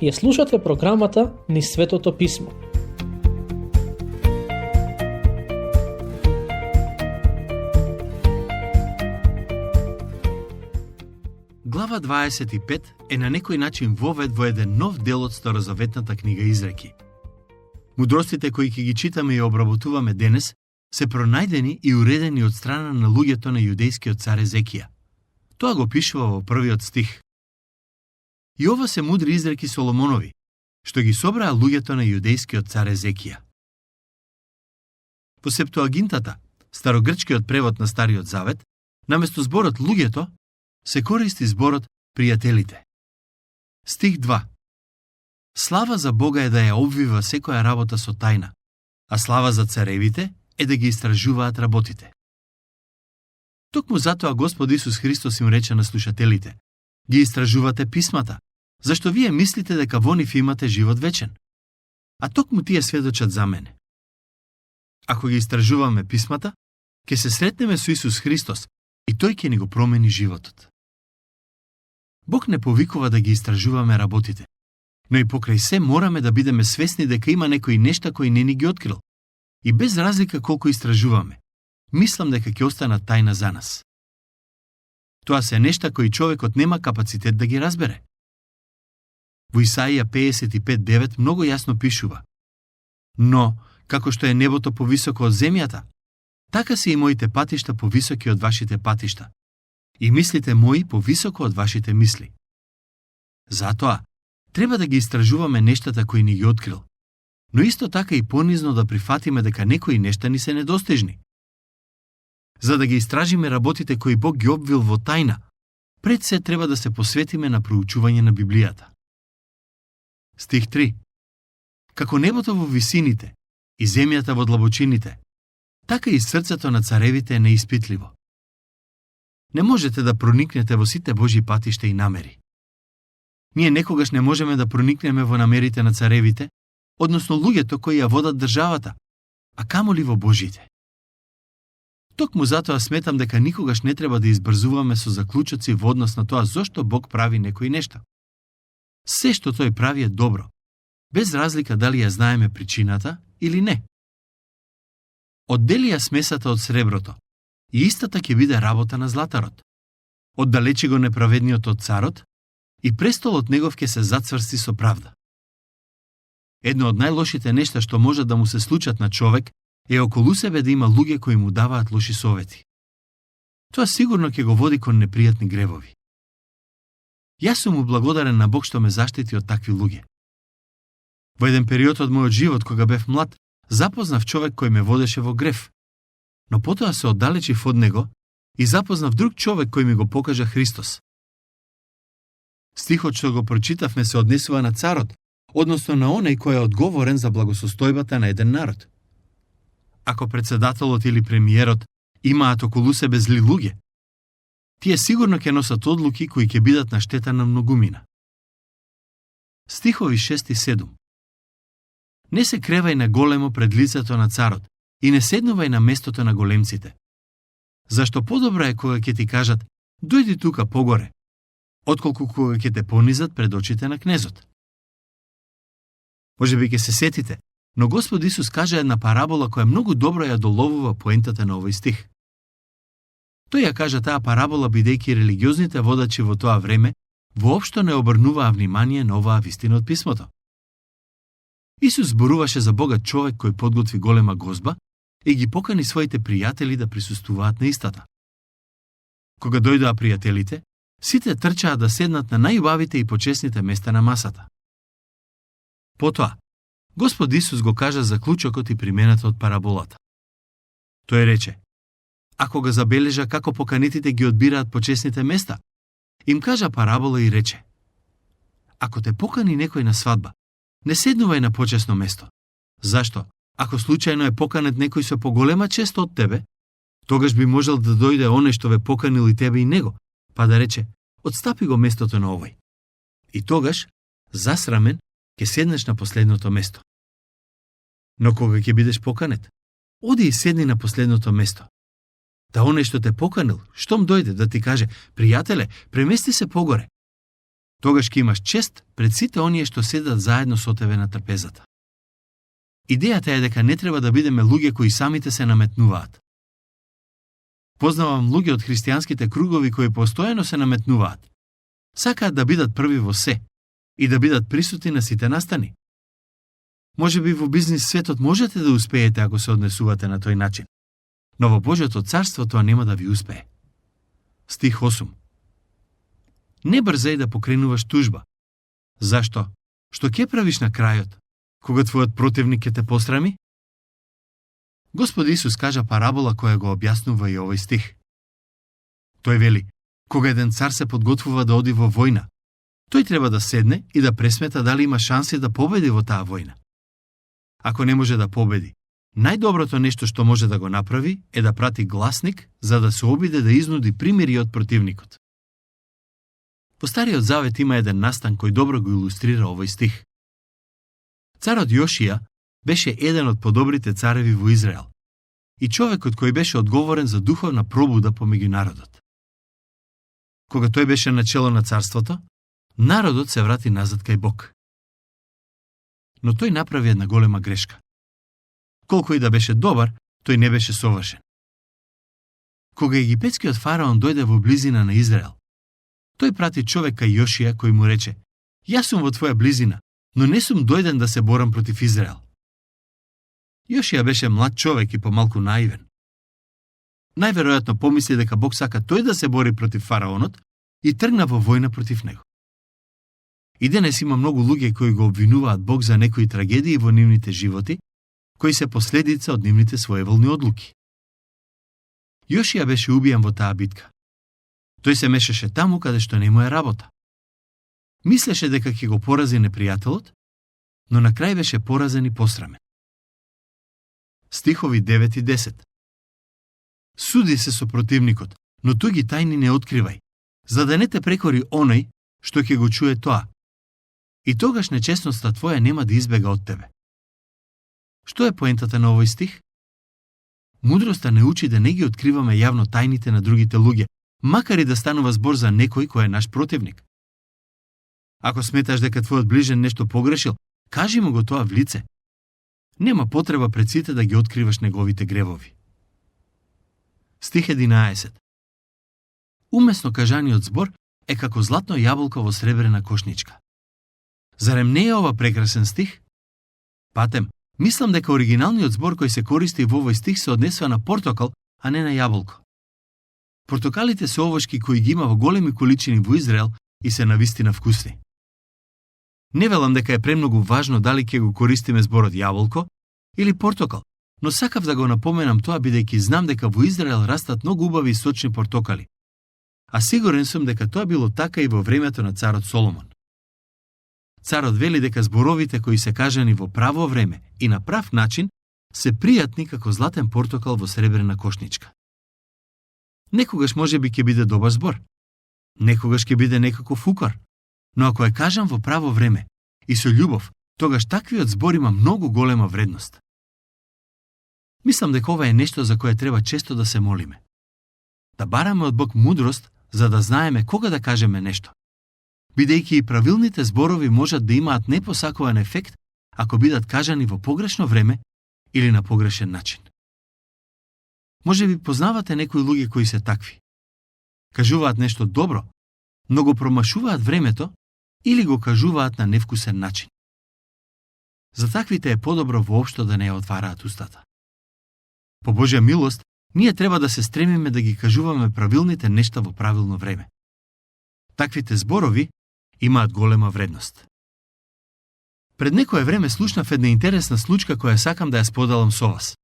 Ја слушате програмата Низ Светото Писмо. Глава 25 е на некој начин вовед во еден нов дел од Старозаветната книга Изреки. Мудростите кои ќе ги читаме и обработуваме денес се пронајдени и уредени од страна на луѓето на јудејскиот цар Езекија. Тоа го пишува во првиот стих. И ова се мудри изреки Соломонови, што ги собраа луѓето на јудејскиот цар Езекија. По Септуагинтата, старогрчкиот превод на Стариот Завет, наместо зборот луѓето, се користи зборот пријателите. Стих 2. Слава за Бога е да ја обвива секоја работа со тајна, а слава за царевите е да ги истражуваат работите. Токму затоа Господ Исус Христос им рече на слушателите: ги истражувате писмата, зашто вие мислите дека во нив имате живот вечен. А токму тие сведочат за мене. Ако ги истражуваме писмата, ќе се сретнеме со Исус Христос и тој ќе ни го промени животот. Бог не повикува да ги истражуваме работите, но и покрај се мораме да бидеме свесни дека има некои нешта кои не ни ги открил. И без разлика колку истражуваме, мислам дека ќе останат тајна за нас. Тоа се нешта кои човекот нема капацитет да ги разбере. Во Исаија 55:9 многу јасно пишува: но, како што е небото повисоко од земјата, така се и моите патишта повисоки од вашите патишта, и мислите мои повисоко од вашите мисли. Затоа, треба да ги истражуваме нештата кои ни ги открил, но исто така и понизно да прифатиме дека некои нешта ни се недостижни. За да ги истражиме работите кои Бог ги обвил во тајна, пред се треба да се посветиме на проучување на Библијата. Стих 3. Како небото во висините и земјата во длабочините, така и срцето на царевите е неиспитливо. Не можете да проникнете во сите Божји патишта и намери. Ние некогаш не можеме да проникнеме во намерите на царевите, односно луѓето кои ја водат државата, а камоли во Божите. Токму затоа сметам дека никогаш не треба да избрзуваме со заклучоци во однос на тоа зошто Бог прави некои нешта. Се што тој прави е добро, без разлика дали ја знаеме причината или не. Оддели ја смесата од среброто, и истата ќе биде работа на златарот. Оддалечи го неправедниот од царот, и престолот негов ќе се зацврсти со правда. Едно од најлошите нешта што може да му се случат на човек е околу себе да има луѓе кои му даваат лоши совети. Тоа сигурно ќе го води кон непријатни гревови. Јас сум му благодарен на Бог што ме заштити од такви луѓе. Во еден период од мојот живот, кога бев млад, запознав човек кој ме водеше во грев, но потоа се оддалечив од него и запознав друг човек кој ми го покажа Христос. Стихот што го прочитавме се однесува на царот, односно на оној кој е одговорен за благосостојбата на еден народ. Ако председателот или премиерот имаат околу себе зли луѓе, тие сигурно ќе носат одлуки кои ќе бидат на штета на многумина. Стихови 6 и 7. Не се кревај на големо пред лицето на царот и не седнувај на местото на големците. Зашто подобро е кога ќе ти кажат: дојди тука погоре, отколку кога ќе те понизат пред очите на кнезот. Можеби ќе се сетите, но Господ Исус кажа една парабола која многу добро ја доловува поентата на овој стих. Тој ја кажа таа парабола бидејќи религиозните водачи во тоа време воопшто не обрнуваа внимание на оваа вистина од писмото. Исус зборуваше за богат човек кој подготви голема гозба и ги покани своите пријатели да присуствуваат на истата. Кога дојдоа пријателите, сите трчаа да седнат на најубавите и почесните места на масата. Потоа, Господ Исус го кажа заклучокот и примената од параболата. Тој рече: ако го забележа како поканитите ги одбираат почесните места, им кажа парабола и рече: ако те покани некој на свадба, не седнувај на почесно место. Зашто? Ако случајно е поканет некој со поголема чест од тебе, тогаш би можел да дојде оној што ве поканил и тебе и него, па да рече: отстапи го местото на овој. И тогаш, засрамен, ќе седнеш на последното место. Но кога ќе бидеш поканет, оди и седни на последното место. Да оној што те поканил, штом дојде да ти каже: пријателе, премести се погоре, Тогаш ќе имаш чест пред сите оние што седат заедно со тебе на трпезата. Идејата е дека не треба да бидеме луѓе кои самите се наметнуваат. Познавам луѓе од христијанските кругови кои постојано се наметнуваат. Сакаат да бидат први во се и да бидат присутни на сите настани. Може би во бизнис светот можете да успеете ако се однесувате на тој начин, но во Божјото царство тоа нема да ви успее. Стих 8. Не брзај да покренуваш тужба. Зашто? Што ќе правиш на крајот, кога твојот противник ќе те посрами? Господ Исус кажа парабола која го објаснува и овој стих. Тој вели, кога еден цар се подготвува да оди во војна, тој треба да седне и да пресмета дали има шанси да победи во таа војна. Ако не може да победи, најдоброто нешто што може да го направи е да прати гласник за да се обиде да изнуди примири од противникот. Во Стариот Завет има еден настан кој добро го илустрира овој стих. Царот Јошија беше еден од подобрите цареви во Израел и човекот кој беше одговорен за духовна пробуда помеѓу народот. Кога тој беше начело на царството, народот се врати назад кај Бог. Но тој направи една голема грешка. Колку и да беше добар, тој не беше совршен. Кога египетскиот фараон дојде во близина на Израел, тој прати човек кај Јошија кој му рече: "Јас сум во твоја близина, но не сум дојден да се борам против Израел." Јошија беше млад човек и помалку наивен. Најверојатно помисли дека Бог сака тој да се бори против фараонот и тргна во војна против него. И денес има многу луѓе кои го обвинуваат Бог за некои трагедии во нивните животи, кои се последица од нивните своеволни одлуки. Јошија беше убиен во таа битка. Тој се мешаше таму каде што не му е работа. Мислеше дека ќе го порази непријателот, но на крај беше поразен и посрамен. Стихови 9 и 10. Суди се со противникот, но туги тајни не откривај, за да не те прекори оној што ќе го чуе тоа. И тогаш нечестноста твоја нема да избега од тебе. Што е поентата на овој стих? Мудроста не учи да не ги откриваме јавно тајните на другите луѓе, макар и да станува збор за некој кој е наш противник. Ако сметаш дека твојот ближен нешто погрешил, кажи му го тоа в лице. Нема потреба пред сите да ги откриваш неговите гревови. Стих 11. Умесно кажаниот збор е како златно јаболко во сребрена кошничка. Зарем не е ова прекрасен стих? Патем, мислам дека оригиналниот збор кој се користи во овој стих се однесува на портокал, а не на јаболко. Портокалите се овошки кои ги има во големи количини во Израел и се навистина вкусни. Не велам дека е премногу важно дали ќе го користиме зборот јаболко или портокал, но сакав да го напоменам тоа бидејќи знам дека во Израел растат многу убави и сочни портокали. А сигурен сум дека тоа било така и во времето на царот Соломон. Царот вели дека зборовите кои се кажани во право време и на прав начин се пријатни како златен портокал во сребрена кошничка. Некогаш може би ќе биде добар збор. Некогаш ќе биде некаков укор. Но ако е кажан во право време и со љубов, тогаш таквиот збор има многу голема вредност. Мислам дека ова е нешто за кое треба често да се молиме. Да бараме од Бог мудрост за да знаеме кога да кажеме нешто. Бидејќи и правилните зборови можат да имаат непосакуван ефект ако бидат кажани во погрешно време или на погрешен начин. Може би познавате некои луѓе кои се такви. Кажуваат нешто добро, но го промашуваат времето или го кажуваат на невкусен начин. За таквите е подобро воопшто да не ја отвараат устата. По Божја милост, ние треба да се стремиме да ги кажуваме правилните нешта во правилно време. Таквите зборови имаат голема вредност. Пред некое време слушнав една интересна случка која сакам да ја споделам со вас.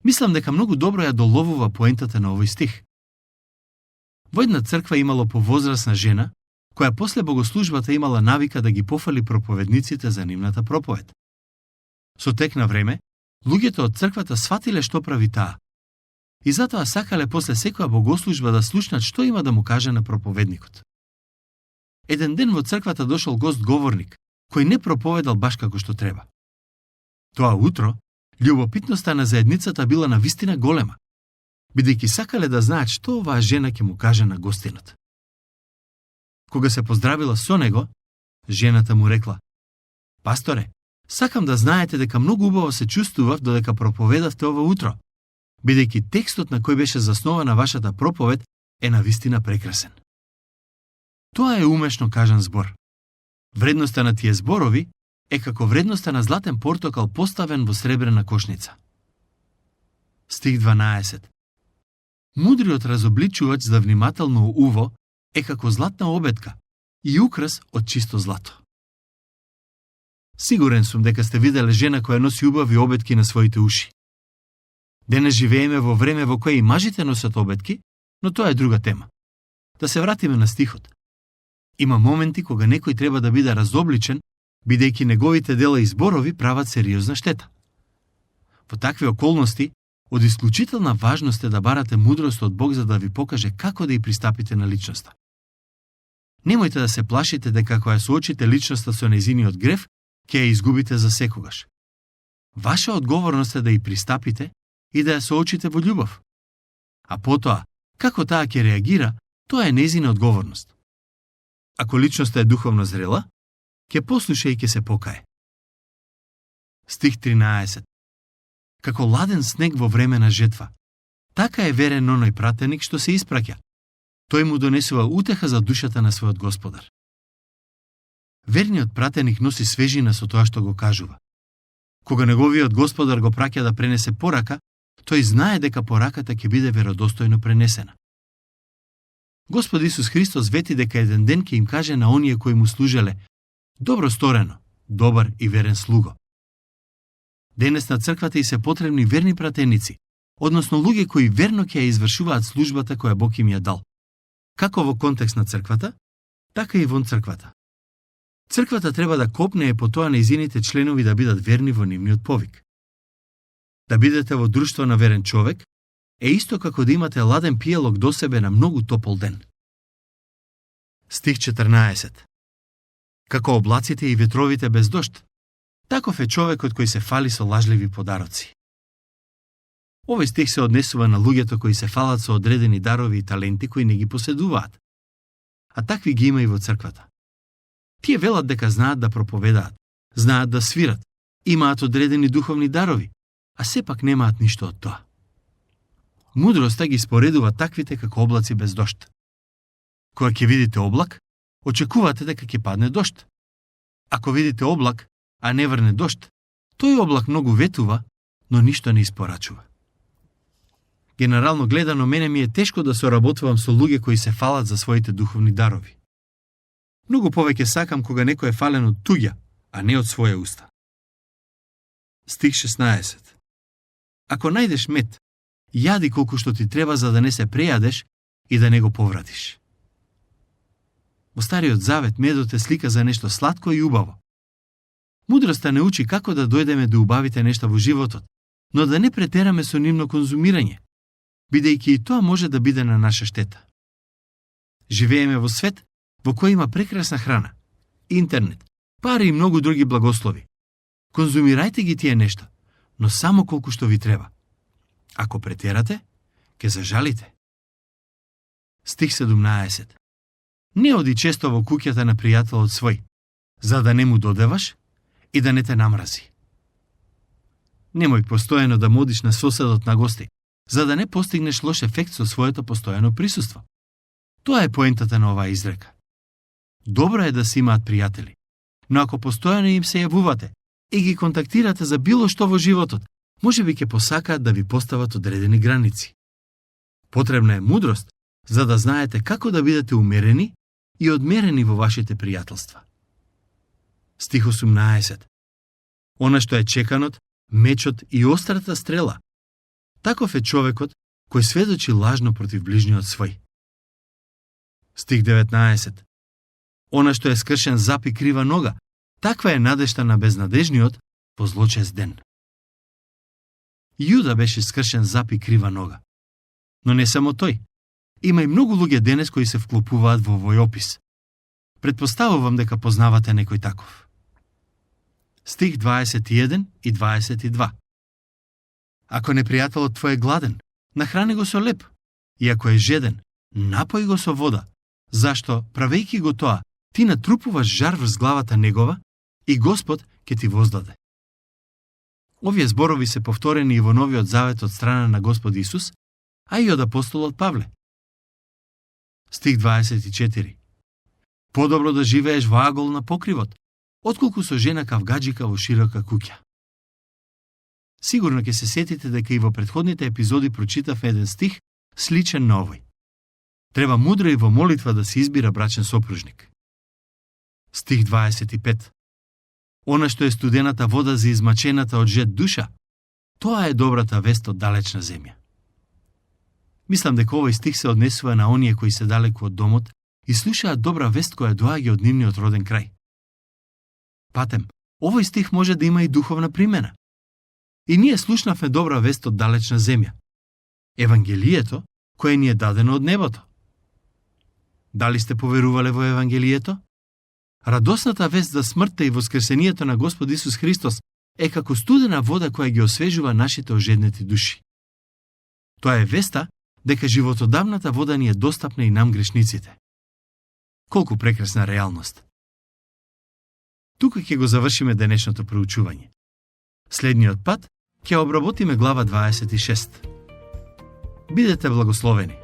Мислам дека многу добро ја доловува поентата на овој стих. Во една црква имало повозрасна жена, која после богослужбата имала навика да ги пофали проповедниците за нивната проповед. Со тек на време, луѓето од црквата сватиле што прави таа. И затоа сакале после секоја богослужба да слушнат што има да му каже на проповедникот. Еден ден во црквата дошол гост-говорник, кој не проповедал баш како што треба. Тоа утро, љубопитноста на заедницата била навистина голема, бидејќи сакале да знаат што оваа жена ќе му каже на гостинот. Кога се поздравила со него, жената му рекла: "Пасторе, сакам да знаете дека многу убаво се чувствував додека проповедавте ова утро, бидејќи текстот на кој беше заснована вашата проповед е навистина прекрасен." Тоа е умешно кажан збор. Вредноста на тие зборови е како вредноста на златен портокал поставен во сребрена кошница. Стих 12. Мудриот разобличувач за внимателно уво е како златна обетка и украс од чисто злато. Сигурен сум дека сте виделе жена која носи убави обетки на своите уши. Денес живееме во време во кое и мажите носат обетки, но тоа е друга тема. Да се вратиме на стихот. Има моменти кога некој треба да биде разобличен, бидејќи неговите дела и зборови прават сериозна штета. Во такви околности, од исклучителна важност е да барате мудрост од Бог за да ви покаже како да ја пристапите на личноста. Немојте да се плашите дека кога ја соочите личноста со нејзиниот грев, ќе ја изгубите за секогаш. Ваша одговорност е да ја пристапите и да ја соочите во љубов. А потоа, како таа ќе реагира, тоа е нејзина одговорност. Ако личноста е духовно зрела, ќе послуша и ќе се покае. Стих 13. Како ладен снег во време на жетва, така е верен оној пратеник што се испраќа. Тој му донесува утеха за душата на својот Господар. Верниот пратеник носи свежина со тоа што го кажува. Кога неговиот Господар го праќа да пренесе порака, тој знае дека пораката ќе биде веродостојно пренесена. Господ Исус Христос вети дека еден ден ќе им каже на оние кои му служеле: "Добро сторено, добар и верен слуго." Денес на црквата и се потребни верни пратеници, односно луѓе кои верно ќе ја извршуваат службата која Бог им ја дал. Како во контекст на црквата, така и вон црквата. Црквата треба да копнее по тоа нејзините членови да бидат верни во нивниот повик. Да бидете во друштво на верен човек е исто како да имате ладен пијалок до себе на многу топол ден. Стих 14. Како облаците и ветровите без дожд, таков е човекот кој се фали со лажливи подароци. Овој стих се однесува на луѓето кои се фалат со одредени дарови и таленти кои не ги поседуваат. А такви ги има и во црквата. Тие велат дека знаат да проповедаат, знаат да свират, имаат одредени духовни дарови, а сепак немаат ништо од тоа. Мудроста ги споредува таквите како облаци без дожд. Кога ќе видите облак, очекувате дека ќе падне дожд. Ако видите облак, а не врне дожд, тој облак многу ветува, но ништо не испорачува. Генерално гледано, мене ми е тешко да соработувам со луѓе кои се фалат за своите духовни дарови. Многу повеќе сакам кога некој е фален од туѓа, а не од своја уста. Стих 16. Ако најдеш мед, јади колку што ти треба за да не се прејадеш и да не го повратиш. Во Стариот Завет медот е слика за нешто сладко и убаво. Мудроста не учи како да дојдеме до убавите нешта во животот, но да не претераме со нивно конзумирање, бидејќи и тоа може да биде на наша штета. Живееме во свет во кој има прекрасна храна, интернет, пари и многу други благослови. Конзумирајте ги тие нешта, но само колку што ви треба. Ако претерате, ќе зажалите. Стих 17. Не оди често во куќата на пријателот свој, за да не му додеваш и да не те намрази. Немој постојано да модиш на соседот на гости, за да не постигнеш лош ефект со своето постојано присуство. Тоа е поентата на оваа изрека. Добро е да се имаат пријатели, но ако постојано им се јавувате и ги контактирате за било што во животот, можеби ќе посакаат да ви постават одредени граници. Потребна е мудрост, за да знаете како да бидете умерени и одмерени во вашите пријателства. Стих 18. Она што е чеканот, мечот и острата стрела, таков е човекот кој сведочи лажно против ближниот свој. Стих 19. Она што е скршен зап и крива нога, таква е надежта на безнадежниот по злочест ден. Јуда беше скршен зап и крива нога. Но не само тој. Има и многу луѓе денес кои се вклопуваат во овој опис. Предпоставувам дека познавате некој таков. Стих 21 и 22. Ако непријателот твој е гладен, нахрани го со леп, и ако е жеден, напои го со вода, Зашто, правејќи го тоа, ти натрупуваш жар врз главата негова и Господ ќе ти воздаде. Овие зборови се повторени и во Новиот Завет од страна на Господ Исус, а и од апостолот Павле. Стих 24. Подобро да живееш во агол на покривот, отколку со жена кавгаджика во широка куќа. Сигурно ќе се сетите дека и во претходните епизоди прочитав еден стих сличен на овој. Треба мудро и во молитва да се избира брачен сопружник. Стих 25. Она што е студената вода за измачената од жет душа, тоа е добрата вест од далечна земја. Мислам дека овој стих се однесува на оние кои се далеку од домот и слушаат добра вест која доаѓа од нивниот роден крај. Патем, овој стих може да има и духовна примена. И ние слушнавме добра вест од далечна земја. Евангелието, кое ни е дадено од небото. Дали сте поверувале во Евангелието? Радосната вест за смртта и воскресението на Господ Исус Христос е како студена вода која ги освежува нашите ожеднети души. Тоа е веста дека животодавната вода ни е достапна и нам грешниците. Колку прекрасна реалност! Тука ќе го завршиме денешното проучување. Следниот пат ќе обработиме глава 26. Бидете благословени!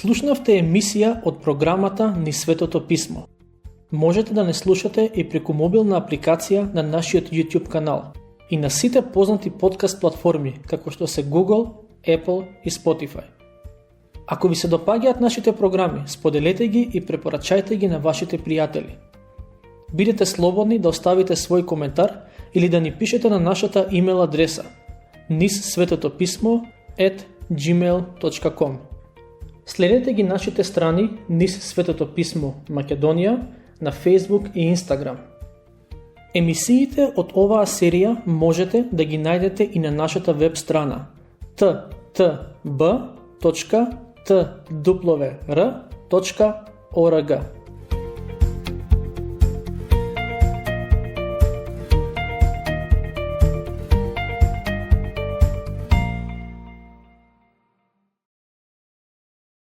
Слушнавте емисија од програмата Низ Светото Писмо. Можете да не слушате и преку мобилна апликација на нашиот YouTube канал и на сите познати подкаст платформи, како што се Google, Apple и Spotify. Ако ви се допаѓаат нашите програми, споделете ги и препорачајте ги на вашите пријатели. Бидете слободни да оставите свој коментар или да ни пишете на нашата имейл адреса nizsvetotopисmo@gmail.com. Следете ги нашите страни Низ Светото Писмо Македонија на Facebook и Instagram. Емисиите од оваа серија можете да ги најдете и на нашата веб страна ttb.twr.org.